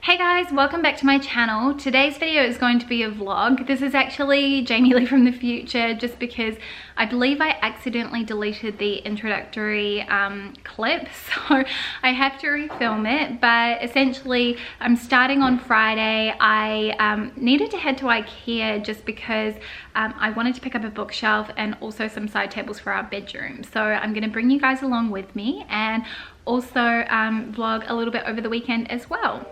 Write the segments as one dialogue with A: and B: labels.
A: Hey guys, welcome back to my channel. Today's video is going to be a vlog. This is actually Jamie Lee from the future, just because I believe I accidentally deleted the introductory clip, so I have to refilm it. But essentially I'm starting on Friday. I needed to head to IKEA just because I wanted to pick up a bookshelf and also some side tables for our bedroom. So I'm going to bring you guys along with me and also vlog a little bit over the weekend as well.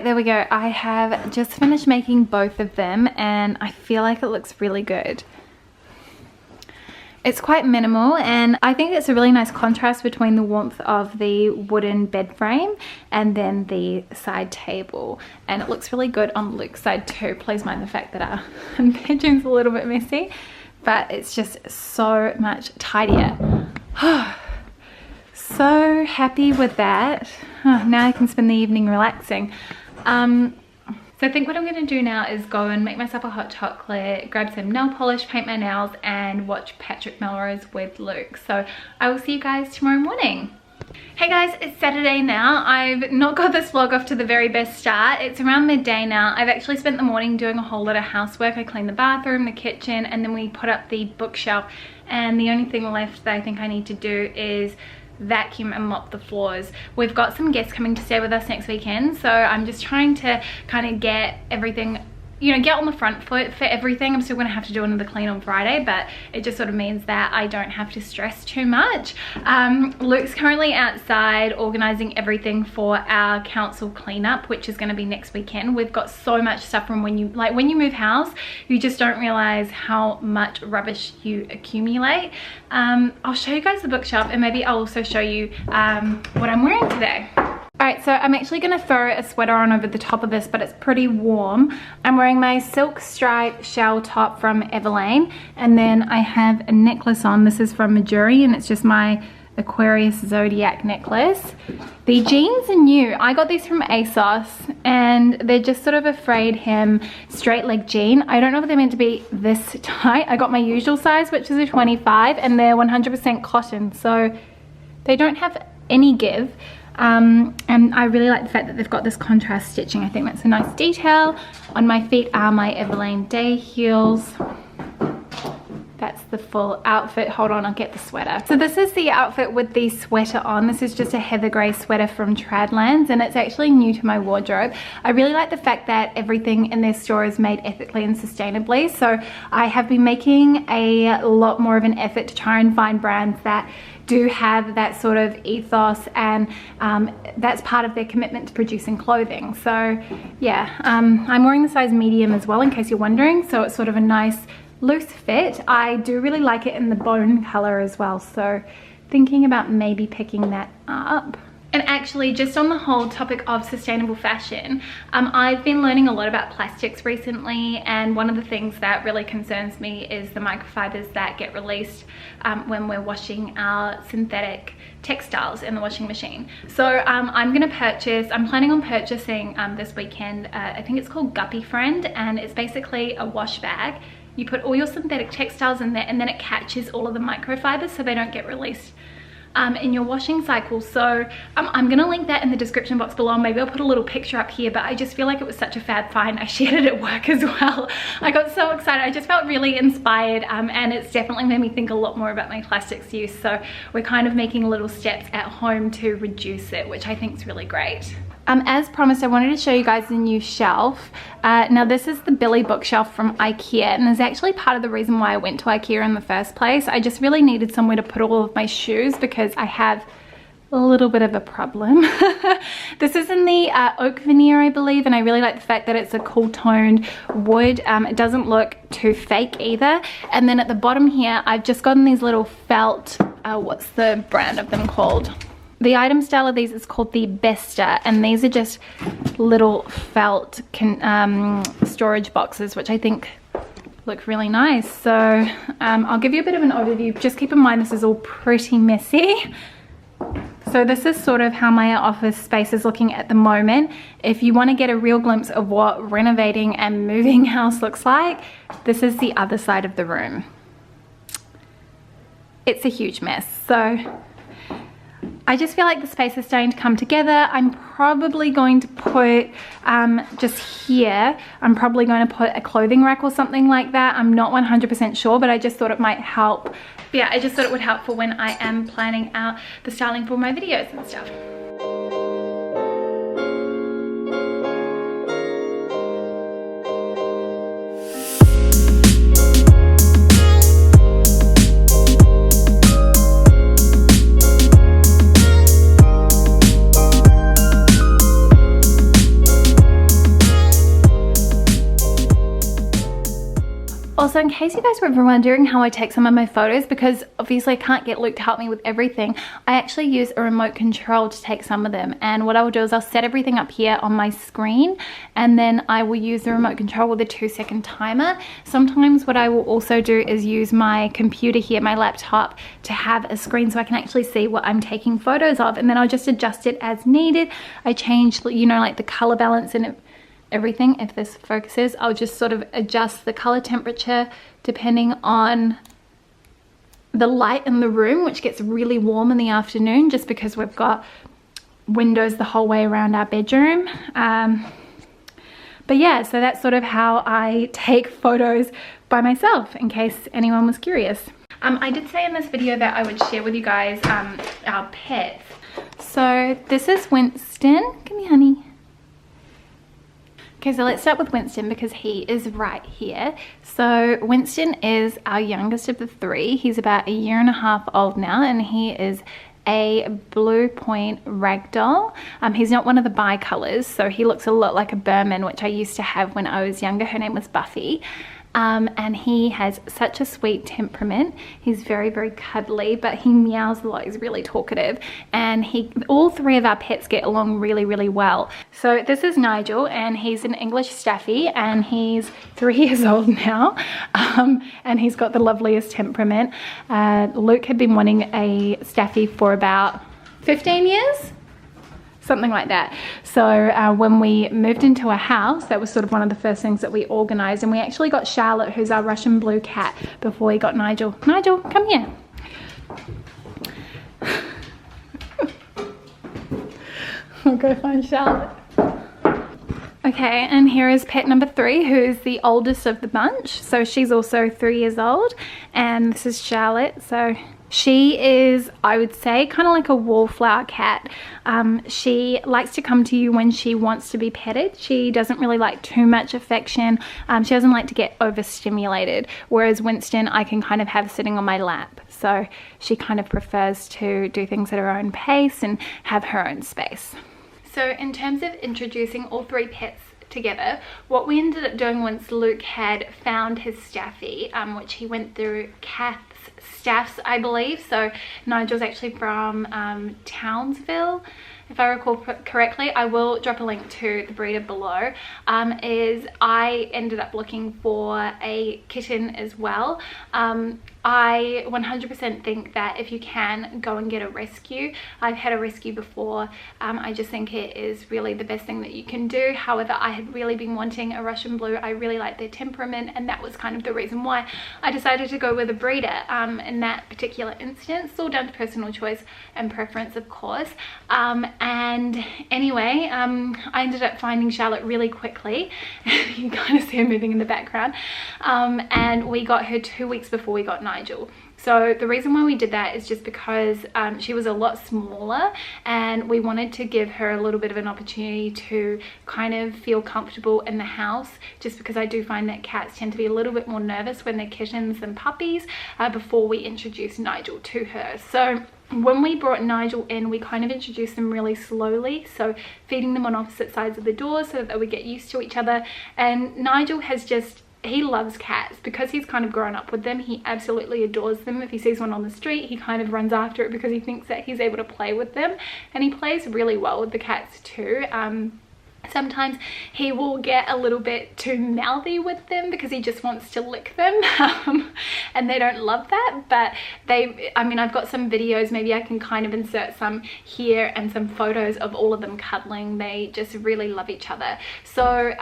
A: There we go. I have just finished making both of them and I feel like it looks really good. It's quite minimal and I think it's a really nice contrast between the warmth of the wooden bed frame and then the side table, and it looks really good on Luke's side too. Please mind the fact that our bedroom's a little bit messy, but it's just so much tidier. So happy with that. Now I can spend the evening relaxing. So I think what I'm going to do now is go and make myself a hot chocolate, grab some nail polish, paint my nails, and watch Patrick Melrose with Luke. So I will see you guys tomorrow morning. Hey guys, it's Saturday now. I've not got this vlog off to the very best start. It's around midday now. I've actually spent the morning doing a whole lot of housework. I cleaned the bathroom, the kitchen, and then we put up the bookshelf. And the only thing left that I think I need to do is vacuum and mop the floors. We've got some guests coming to stay with us next weekend, so I'm just trying to kind of get everything, you know, get on the front foot for everything. I'm still going to have to do another clean on Friday, but it just sort of means that I don't have to stress too much. Luke's currently outside organizing everything for our council cleanup, which is going to be next weekend. We've got so much stuff from when you move house, you just don't realize how much rubbish you accumulate. I'll show you guys the bookshelf and maybe I'll also show you what I'm wearing today. Alright, so I'm actually going to throw a sweater on over the top of this, but it's pretty warm. I'm wearing my silk stripe shell top from Everlane, and then I have a necklace on. This is from Majuri, and it's just my Aquarius Zodiac necklace. The jeans are new. I got these from ASOS, and they're just sort of a frayed hem straight leg jean. I don't know if they're meant to be this tight. I got my usual size, which is a 25, and they're 100% cotton, so they don't have any give. And I really like the fact that they've got this contrast stitching. I think that's a nice detail. On my feet are my Everlane day heels. That's the full outfit. Hold on, I'll get the sweater. So this is the outfit with the sweater on. This is just a heather grey sweater from Tradlands, and it's actually new to my wardrobe. I really like the fact that everything in their store is made ethically and sustainably. So I have been making a lot more of an effort to try and find brands that do have that sort of ethos, and that's part of their commitment to producing clothing. So yeah, I'm wearing the size medium as well, in case you're wondering, so it's sort of a nice loose fit. I do really like it in the bone color as well, so thinking about maybe picking that up. And actually, just on the whole topic of sustainable fashion, I've been learning a lot about plastics recently, and one of the things that really concerns me is the microfibers that get released when we're washing our synthetic textiles in the washing machine. So I'm planning on purchasing this weekend, I think it's called Guppy Friend, and it's basically a wash bag. You put all your synthetic textiles in there, and then it catches all of the microfibers so they don't get released in your washing cycle. So I'm gonna link that in the description box below. Maybe I'll put a little picture up here, but I just feel like it was such a fab find. I shared it at work as well. I got so excited. I just felt really inspired, and it's definitely made me think a lot more about my plastics use. So we're kind of making little steps at home to reduce it, which I think is really great. As promised, I wanted to show you guys the new shelf. Now this is the Billy bookshelf from IKEA, and is actually part of the reason why I went to IKEA in the first place. I just really needed somewhere to put all of my shoes because I have a little bit of a problem. This is in the oak veneer, I believe, and I really like the fact that it's a cool toned wood. It doesn't look too fake either. And then at the bottom here, I've just gotten these little felt, what's the brand of them called? The item style of these is called the Besta, and these are just little felt storage boxes, which I think look really nice. So I'll give you a bit of an overview. Just keep in mind this is all pretty messy. So this is sort of how my office space is looking at the moment. If you want to get a real glimpse of what renovating and moving house looks like, this is the other side of the room. It's a huge mess. So I just feel like the space is starting to come together. I'm probably going to put, just here, I'm probably going to put a clothing rack or something like that. I'm not 100% sure, but I just thought it might help. Yeah, I just thought it would help for when I am planning out the styling for my videos and stuff. Also, in case you guys were ever wondering how I take some of my photos, because obviously I can't get Luke to help me with everything, I actually use a remote control to take some of them. And what I will do is I'll set everything up here on my screen, and then I will use the remote control with a 2-second timer. Sometimes what I will also do is use my computer here, my laptop, to have a screen so I can actually see what I'm taking photos of, and then I'll just adjust it as needed. I change, you know, like the color balance and everything. If this focuses, I'll just sort of adjust the color temperature depending on the light in the room, which gets really warm in the afternoon just because we've got windows the whole way around our bedroom. But yeah, so that's sort of how I take photos by myself, in case anyone was curious. I did say in this video that I would share with you guys our pets. So this is Winston. Come here, honey. Okay, so let's start with Winston because he is right here. So Winston is our youngest of the three. He's about 1.5 years old now, and he is a blue point ragdoll. He's not one of the bi-colors, so he looks a lot like a Burman, which I used to have when I was younger. Her name was Buffy. And he has such a sweet temperament. He's very, very cuddly, but he meows a lot. He's really talkative, and all three of our pets get along really, really well. So this is Nigel, and he's an English Staffy, and he's 3 years old now, and he's got the loveliest temperament. Luke had been wanting a Staffy for about 15 years. Something like that. So when we moved into a house, that was sort of one of the first things that we organized, and we actually got Charlotte, who's our Russian blue cat, before we got Nigel. Nigel, come here. I'll go find Charlotte. Okay, and here is pet number 3, who's the oldest of the bunch. So she's also 3 years old, and this is Charlotte. So she is, I would say, kind of like a wallflower cat. She likes to come to you when she wants to be petted. She doesn't really like too much affection. She doesn't like to get overstimulated, whereas Winston I can kind of have sitting on my lap. So she kind of prefers to do things at her own pace and have her own space. So in terms of introducing all 3 pets together, what we ended up doing once Luke had found his Staffy, which he went through Kath's Staffs, I believe. So Nigel's actually from Townsville, if I recall correctly. I will drop a link to the breeder below. Is I ended up looking for a kitten as well. I 100% think that if you can, go and get a rescue. I've had a rescue before. I just think it is really the best thing that you can do. However, I had really been wanting a Russian blue. I really like their temperament, and that was kind of the reason why I decided to go with a breeder in that particular instance. It's all down to personal choice and preference, of course. And anyway, I ended up finding Charlotte really quickly. You can kind of see her moving in the background. And we got her 2 weeks before we got Nigel. Nigel. So the reason why we did that is just because she was a lot smaller, and we wanted to give her a little bit of an opportunity to kind of feel comfortable in the house, just because I do find that cats tend to be a little bit more nervous when they're kittens than puppies before we introduce Nigel to her. So when we brought Nigel in, we kind of introduced them really slowly, so feeding them on opposite sides of the door so that they would get used to each other. And Nigel has just, he loves cats because he's kind of grown up with them. He absolutely adores them. If he sees one on the street, he kind of runs after it because he thinks that he's able to play with them, and he plays really well with the cats too. Sometimes he will get a little bit too mouthy with them because he just wants to lick them, and they don't love that. But I mean, I've got some videos, maybe I can kind of insert some here, and some photos of all of them cuddling. They just really love each other. So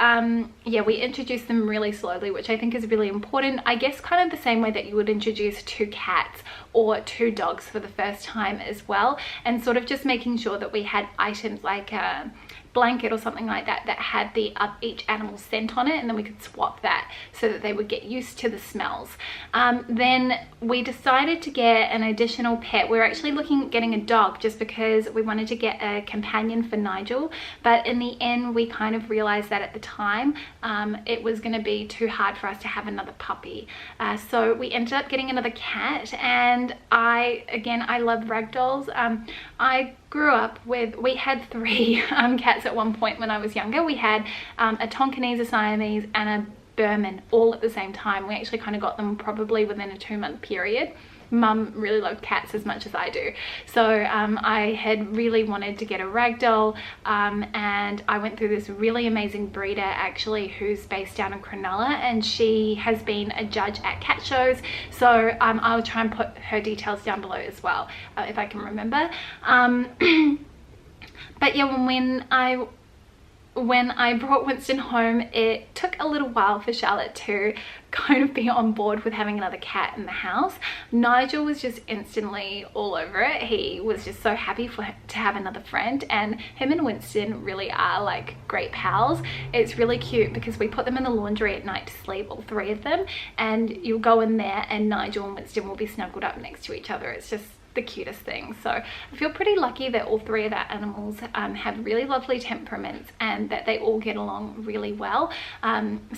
A: yeah, we introduced them really slowly, which I think is really important. I guess kind of the same way that you would introduce 2 cats or 2 dogs for the first time as well, and sort of just making sure that we had items like a blanket or something like that that had the each animal's scent on it, and then we could swap that so that they would get used to the smells. Then we decided to get an additional pet. We were actually looking at getting a dog just because we wanted to get a companion for Nigel, but in the end we kind of realized that at the time it was going to be too hard for us to have another puppy. So we ended up getting another cat, and I love ragdolls. I grew up with, we had 3 cats at one point when I was younger. We had a Tonkinese, a Siamese, and a Burman all at the same time. We actually kind of got them probably within a 2-month period. Mum really loved cats as much as I do, so I had really wanted to get a ragdoll, and I went through this really amazing breeder actually who's based down in Cronulla, and she has been a judge at cat shows, so I'll try and put her details down below as well if I can remember. But yeah, when I brought Winston home, it took a little while for Charlotte to kind of be on board with having another cat in the house. Nigel was just instantly all over it. He was just so happy to have another friend, and him and Winston really are like great pals. It's really cute because we put them in the laundry at night to sleep, all 3 of them, and you'll go in there and Nigel and Winston will be snuggled up next to each other. It's just the cutest thing. So I feel pretty lucky that all 3 of our animals have really lovely temperaments and that they all get along really well.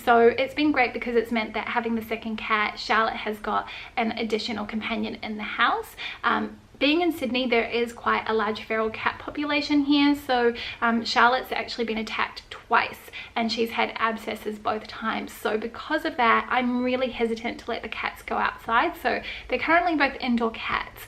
A: So it's been great because it's meant that having the second cat, Charlotte has got an additional companion in the house. Being in Sydney, there is quite a large feral cat population here, so Charlotte's actually been attacked twice and she's had abscesses both times. So because of that, I'm really hesitant to let the cats go outside. So they're currently both indoor cats.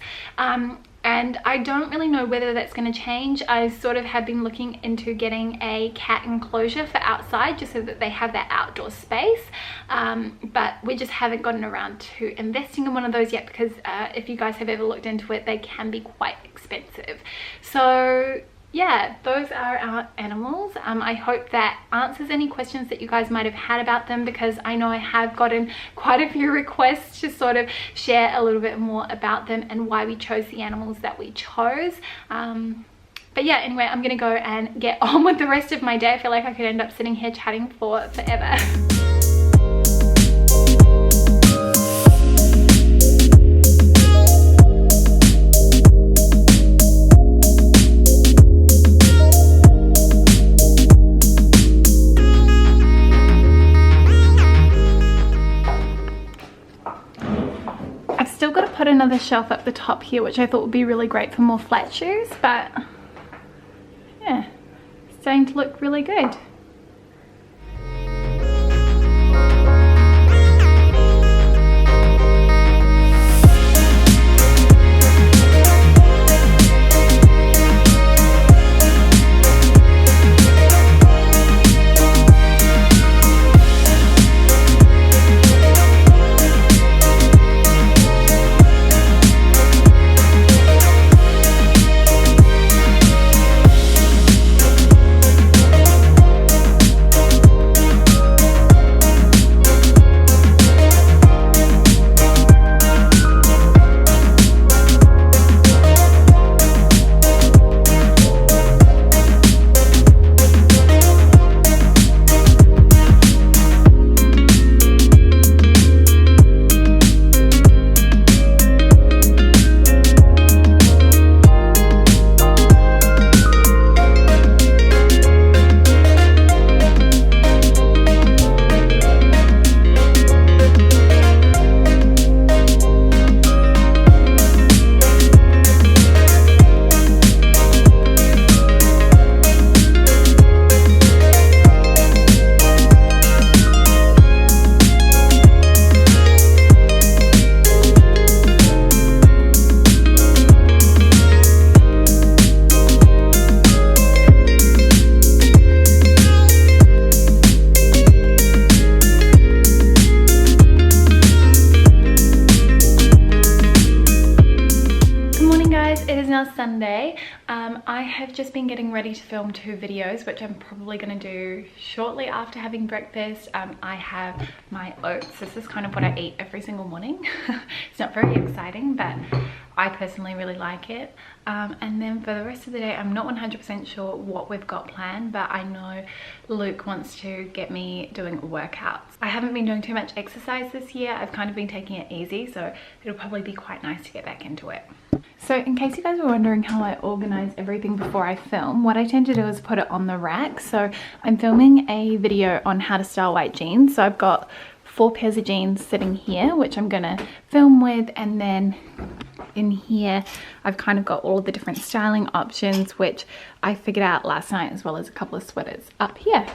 A: And I don't really know whether that's going to change. I sort of have been looking into getting a cat enclosure for outside just so that they have that outdoor space, but we just haven't gotten around to investing in one of those yet because if you guys have ever looked into it, they can be quite expensive. So yeah, those are our animals. I hope that answers any questions that you guys might have had about them, because I know I have gotten quite a few requests to sort of share a little bit more about them and why we chose the animals that we chose. But yeah, anyway, I'm gonna go and get on with the rest of my day. I feel like I could end up sitting here chatting for forever. Put another shelf up the top here, which I thought would be really great for more flat shoes, but yeah, it's starting to look really good. Sunday. I have just been getting ready to film 2 videos, which I'm probably going to do shortly after having breakfast. I have my oats. This is kind of what I eat every single morning. It's not very exciting, but I personally really like it. And then for the rest of the day, I'm not 100% sure what we've got planned, but I know Luke wants to get me doing workouts. I haven't been doing too much exercise this year. I've kind of been taking it easy, so it'll probably be quite nice to get back into it. So in case you guys were wondering how I organize everything before I film, what I tend to do is put it on the rack. So I'm filming a video on how to style white jeans. So I've got 4 pairs of jeans sitting here, which I'm gonna film with, and then in here I've kind of got all of the different styling options, which I figured out last night, as well as a couple of sweaters up here.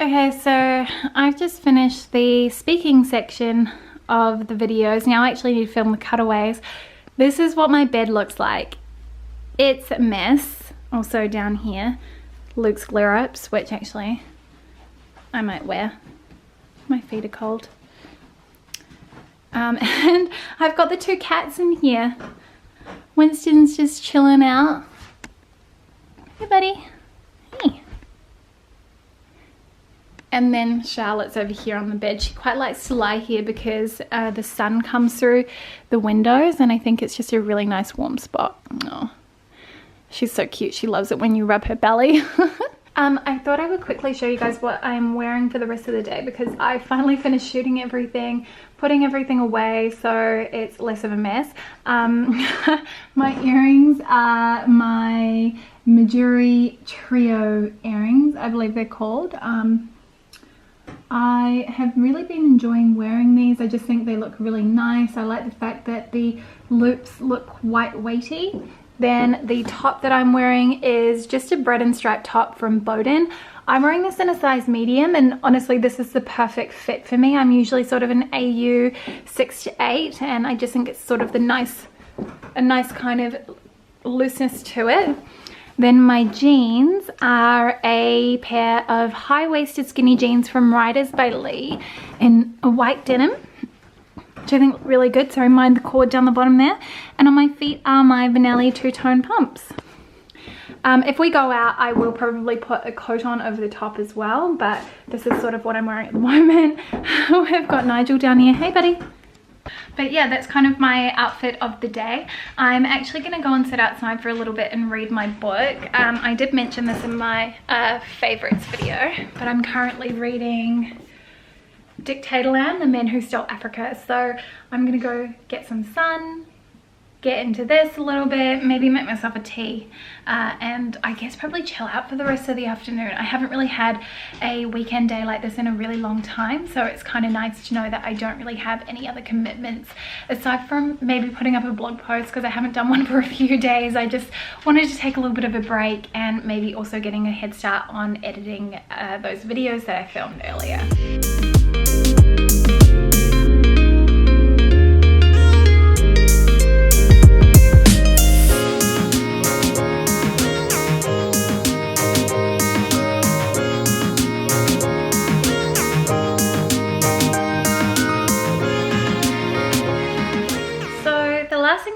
A: Okay, so I've just finished the speaking section of the videos. Now I actually need to film the cutaways. This is what my bed looks like. It's a mess. Also down here, Luke's flare-ups, which actually I might wear. My feet are cold. And I've got the 2 cats in here. Winston's just chilling out. Hey buddy. Hey. And then Charlotte's over here on the bed. She quite likes to lie here because the sun comes through the windows, and I think it's just a really nice warm spot. Oh, she's so cute. She loves it when you rub her belly. I thought I would quickly show you guys what I'm wearing for the rest of the day, because I finally finished shooting everything, putting everything away, so it's less of a mess. My earrings are my Majuri Trio earrings, I believe they're called. I have really been enjoying wearing these. I just think they look really nice. I like the fact that the loops look quite weighty. Then the top that I'm wearing is just a bread and stripe top from Bowden. I'm wearing this in a size medium, and honestly this is the perfect fit for me. I'm usually sort of an AU 6 to 8, and I just think it's sort of a nice kind of looseness to it. Then my jeans are a pair of high-waisted skinny jeans from Riders by Lee in a white denim, which I think look really good. Sorry, mind the cord down the bottom there. And on my feet are my Vanelli 2-tone pumps. If we go out, I will probably put a coat on over the top as well, but this is sort of what I'm wearing at the moment. We've got Nigel down here. Hey buddy. But yeah, that's kind of my outfit of the day. I'm actually going to go and sit outside for a little bit and read my book. I did mention this in my favorites video, but I'm currently reading Dictatorland, The Men Who Stole Africa. So I'm going to go get some sun, get into this a little bit, maybe make myself a tea, and I guess probably chill out for the rest of the afternoon. I haven't really had a weekend day like this in a really long time, so it's kind of nice to know that I don't really have any other commitments aside from maybe putting up a blog post, because I haven't done one for a few days. I just wanted to take a little bit of a break, and maybe also getting a head start on editing those videos that I filmed earlier.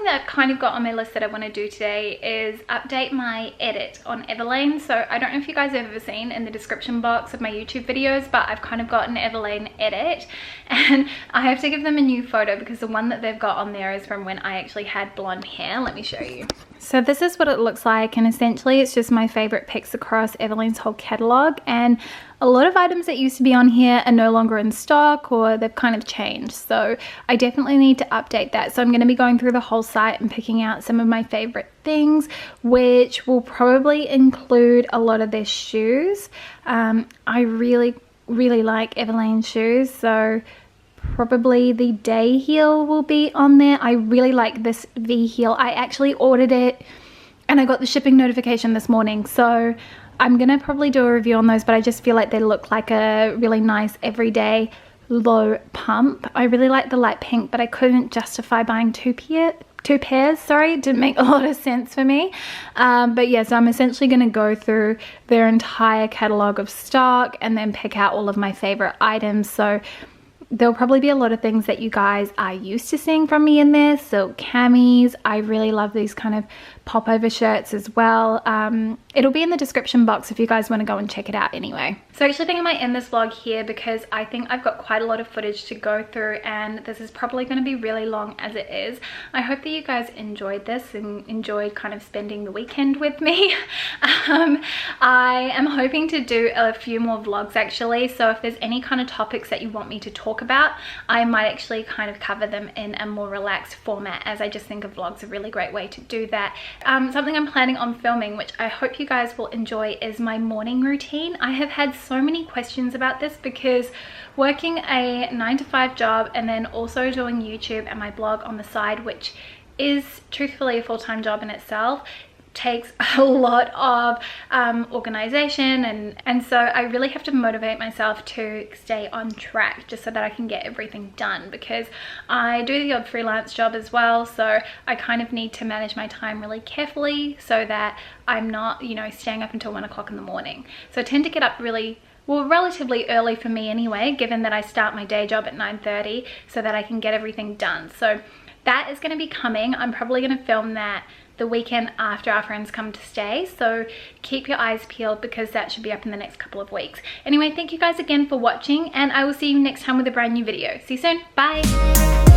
A: That kind of got on my list that I want to do today is update my edit on Everlane. So I don't know if you guys have ever seen in the description box of my YouTube videos, but I've kind of got an Everlane edit, and I have to give them a new photo because the one that they've got on there is from when I actually had blonde hair. Let me show you. So this is what it looks like, and essentially it's just my favorite picks across Everlane's whole catalog, and a lot of items that used to be on here are no longer in stock, or they've kind of changed. So I definitely need to update that. So I'm going to be going through the whole site and picking out some of my favorite things, which will probably include a lot of their shoes. I really like Everlane shoes, so probably the day heel will be on there. I really like this V heel. I actually ordered it and I got the shipping notification this morning, so I'm gonna probably do a review on those, but I just feel like they look like a really nice everyday low pump. I really like the light pink, but I couldn't justify buying two pairs. Sorry, it didn't make a lot of sense for me. But yeah, so I'm essentially going to go through their entire catalog of stock and then pick out all of my favorite items. So there'll probably be a lot of things that you guys are used to seeing from me in there. So camis, I really love these kind of popover shirts as well. It'll be in the description box if you guys want to go and check it out anyway. So I actually think I might end this vlog here because I think I've got quite a lot of footage to go through, and this is probably going to be really long as it is. I hope that you guys enjoyed this and enjoyed kind of spending the weekend with me. I am hoping to do a few more vlogs actually, so if there's any kind of topics that you want me to talk about, I might actually kind of cover them in a more relaxed format, as I just think a vlog's a really great way to do that. Something I'm planning on filming, which I hope you guys will enjoy, is my morning routine. I have had so many questions about this because working a 9-to-5 job and then also doing YouTube and my blog on the side, which is truthfully a full-time job in itself, takes a lot of organization, and so I really have to motivate myself to stay on track just so that I can get everything done, because I do the odd freelance job as well, so I kind of need to manage my time really carefully so that I'm not, you know, staying up until 1 o'clock in the morning. So I tend to get up relatively early for me anyway, given that I start my day job at 9:30, so that I can get everything done. So that is going to be coming. I'm probably going to film that the weekend after our friends come to stay, so keep your eyes peeled because that should be up in the next couple of weeks. Anyway, thank you guys again for watching, and I will see you next time with a brand new video. See you soon. Bye.